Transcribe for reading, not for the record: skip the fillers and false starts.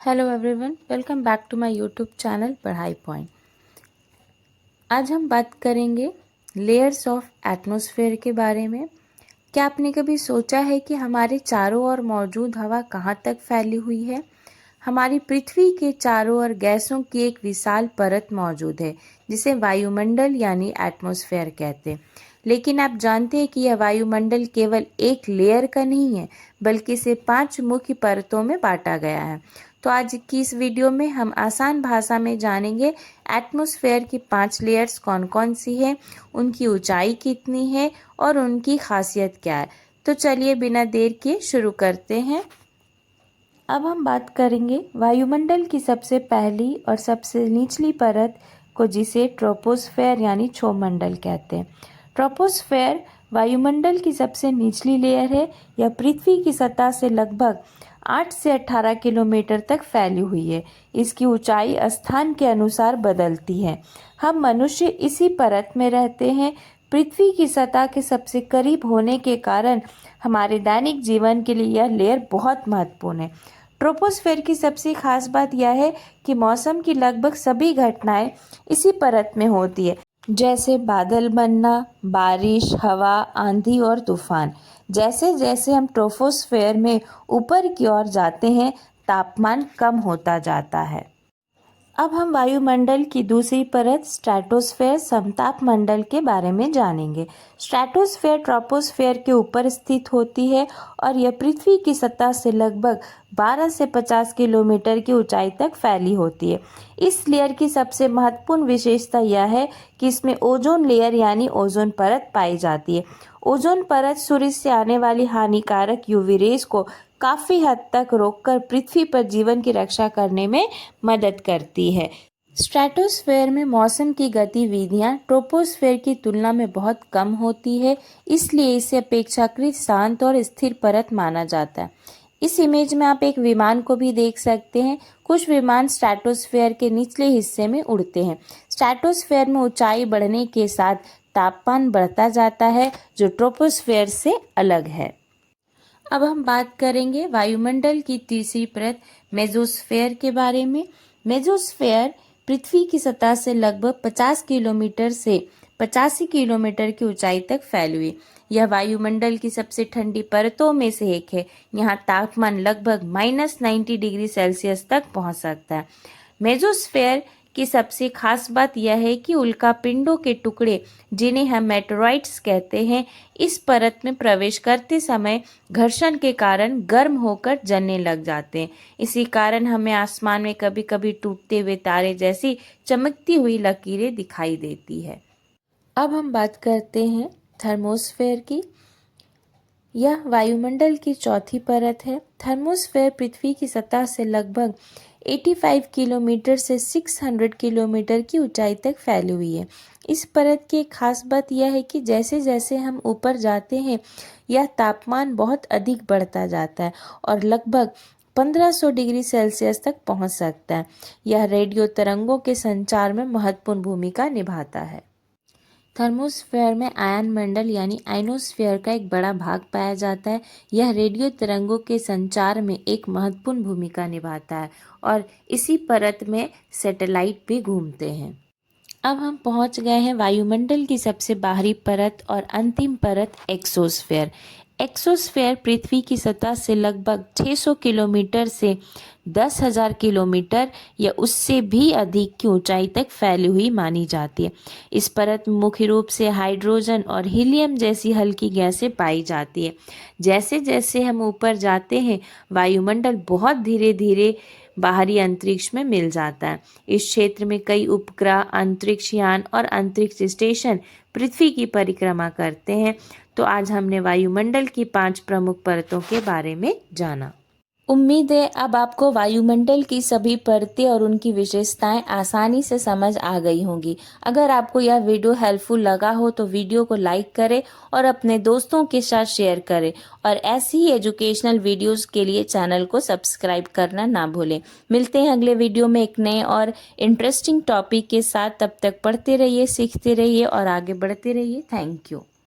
Hello everyone, welcome back to my YouTube channel Padhai point. आज हम बात करेंगे लेयर्स ऑफ एटमॉस्फेयर के बारे में। क्या आपने कभी सोचा है कि हमारे चारों ओर मौजूद हवा कहाँ तक फैली हुई है? हमारी पृथ्वी के चारों ओर गैसों की एक विशाल परत मौजूद है जिसे वायुमंडल यानी एटमॉस्फेयर कहते हैं। लेकिन आप जानते हैं कि यह वायुमंडल केवल एक लेयर का नहीं है, बल्कि इसे 5 मुख्य परतों में बांटा गया है। तो आज की इस वीडियो में हम आसान भाषा में जानेंगे एटमॉस्फेयर की 5 लेयर्स कौन कौन सी है, उनकी ऊंचाई कितनी है और उनकी खासियत क्या है। तो चलिए बिना देर के शुरू करते हैं। अब हम बात करेंगे वायुमंडल की सबसे पहली और सबसे निचली परत को, जिसे ट्रोपोस्फेयर यानी क्षोमंडल कहते हैं। ट्रोपोस्फेयर वायुमंडल की सबसे निचली लेयर है। यह पृथ्वी की सतह से लगभग 8 से 18 किलोमीटर तक फैली हुई है। इसकी ऊंचाई स्थान के अनुसार बदलती है। हम मनुष्य इसी परत में रहते हैं। पृथ्वी की सतह के सबसे करीब होने के कारण हमारे दैनिक जीवन के लिए यह लेयर बहुत महत्वपूर्ण है। ट्रोपोस्फेयर की सबसे खास बात यह है कि मौसम की लगभग सभी घटनाएं इसी परत में होती है, जैसे बादल बनना, बारिश, हवा, आंधी और तूफान। जैसे जैसे हम ट्रोपोस्फेयर में ऊपर की ओर जाते हैं, तापमान कम होता जाता है। अब हम वायुमंडल की दूसरी परत स्ट्रेटोस्फेयर समताप मंडल के बारे में जानेंगे। स्ट्रेटोस्फेयर ट्रोपोस्फेयर के ऊपर स्थित होती है और यह पृथ्वी की सतह से लगभग 12 से 50 किलोमीटर की ऊंचाई तक फैली होती है। इस लेयर की सबसे महत्वपूर्ण विशेषता यह है कि इसमें ओजोन लेयर यानी ओजोन परत पाई जाती है। ओजोन परत सूर्य से आने वाली हानिकारक यूवी रेज को काफ़ी हद तक रोककर पृथ्वी पर जीवन की रक्षा करने में मदद करती है। स्ट्रेटोस्फेयर में मौसम की गतिविधियां ट्रोपोस्फेयर की तुलना में बहुत कम होती है, इसलिए इसे अपेक्षाकृत शांत और स्थिर परत माना जाता है। इस इमेज में आप एक विमान को भी देख सकते हैं। कुछ विमान स्ट्रेटोस्फेयर के निचले हिस्से में उड़ते हैं। स्ट्रेटोस्फेयर में ऊंचाई बढ़ने के साथ तापमान बढ़ता जाता है, जो ट्रोपोस्फेयर से अलग है। अब हम बात करेंगे वायुमंडल की तीसरी परत मेसोस्फेयर के बारे में। मेसोस्फेयर पृथ्वी की सतह से लगभग 50 किलोमीटर से 85 किलोमीटर की ऊंचाई तक फैली हुई। यह वायुमंडल की सबसे ठंडी परतों में से एक है। यहाँ तापमान लगभग -90 डिग्री सेल्सियस तक पहुँच सकता है। मेसोस्फेयर की सबसे खास बात यह है कि उल्कापिंडों के टुकड़े, जिन्हें हम मेटेरॉइड्स कहते हैं, इस परत में प्रवेश करते समय घर्षण के कारण गर्म होकर जलने लग जाते हैं। इसी कारण हमें आसमान में कभी कभी टूटते हुए तारे जैसी चमकती हुई लकीरें दिखाई देती है। अब हम बात करते हैं थर्मोस्फेयर की। यह वायुमंडल की चौथी परत है। थर्मोस्फेयर पृथ्वी की सतह से लगभग 85 किलोमीटर से 600 किलोमीटर की ऊंचाई तक फैली हुई है। इस परत की एक खास बात यह है कि जैसे जैसे हम ऊपर जाते हैं, यह तापमान बहुत अधिक बढ़ता जाता है और लगभग 1500 डिग्री सेल्सियस तक पहुंच सकता है। यह रेडियो तरंगों के संचार में महत्वपूर्ण भूमिका निभाता है। थर्मोस्फेयर में आयन मंडल यानी आयनोस्फेयर का एक बड़ा भाग पाया जाता है। यह रेडियो तरंगों के संचार में एक महत्वपूर्ण भूमिका निभाता है और इसी परत में सैटेलाइट भी घूमते हैं। अब हम पहुंच गए हैं वायुमंडल की सबसे बाहरी परत और अंतिम परत एक्सोस्फेयर। एक्सोस्फेयर पृथ्वी की सतह से लगभग 600 किलोमीटर से 10,000 किलोमीटर या उससे भी अधिक की ऊंचाई तक फैली हुई मानी जाती है। इस परत में मुख्य रूप से हाइड्रोजन और हीलियम जैसी हल्की गैसें पाई जाती है। जैसे जैसे हम ऊपर जाते हैं, वायुमंडल बहुत धीरे धीरे बाहरी अंतरिक्ष में मिल जाता है। इस क्षेत्र में कई उपग्रह, अंतरिक्ष यान और अंतरिक्ष स्टेशन पृथ्वी की परिक्रमा करते हैं। तो आज हमने वायुमंडल की 5 प्रमुख परतों के बारे में जाना। उम्मीद है अब आपको वायुमंडल की सभी परतें और उनकी विशेषताएं आसानी से समझ आ गई होंगी। अगर आपको यह वीडियो हेल्पफुल लगा हो तो वीडियो को लाइक करें और अपने दोस्तों के साथ शेयर करें और ऐसी ही एजुकेशनल वीडियोस के लिए चैनल को सब्सक्राइब करना ना भूलें। मिलते हैं अगले वीडियो में एक नए और इंटरेस्टिंग टॉपिक के साथ। तब तक पढ़ते रहिए, सीखते रहिए और आगे बढ़ते रहिए। Thank you.